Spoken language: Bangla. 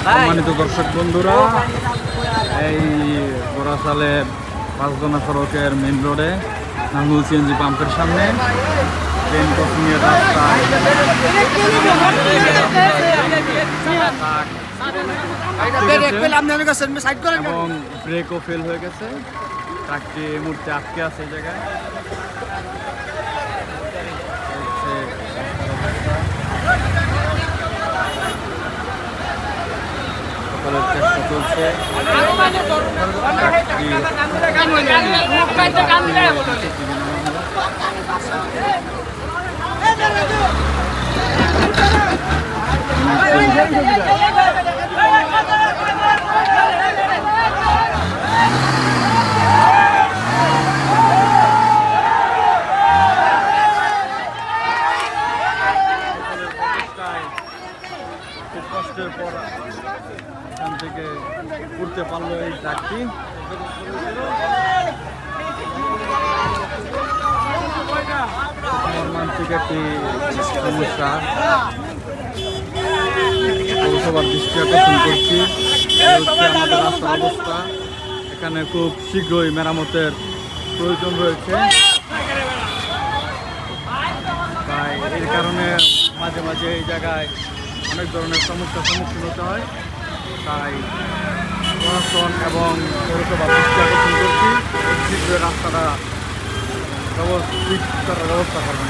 সম্মানিত দর্শক বন্ধুরা, এই গোড়াশালের পাঁচদোনা সড়কের মেন রোডে নাঙ্গুল সিএনজি পাম্পের সামনে ট্রেন ক্রসিংয়ের রাস্তায় এবং ব্রেকও ফেল হয়ে গেছে। ট্রাকটি এই মুহূর্তে আটকে আছে এই জায়গায়। সকলের চেষ্টা চলছে। খুব কষ্টের পর এখান থেকে উঠতে পারলো এই ট্রাকটি। মর্মান্তিক একটি সমস্যা পৌরসভার দৃষ্টি আকর্ষণ করছি। হচ্ছে আমাদের রাস্তার অবস্থা, এখানে খুব শীঘ্রই মেরামতের প্রয়োজন রয়েছে। তাই এর কারণে মাঝে মাঝে এই জায়গায় অনেক ধরনের সমস্যার সম্মুখীন হতে হয়। তাই প্রশাসন এবং পৌরসভার দৃষ্টি আকর্ষণ করছি, শীঘ্রই রাস্তাটা ঠিক করার ব্যবস্থা করবেন।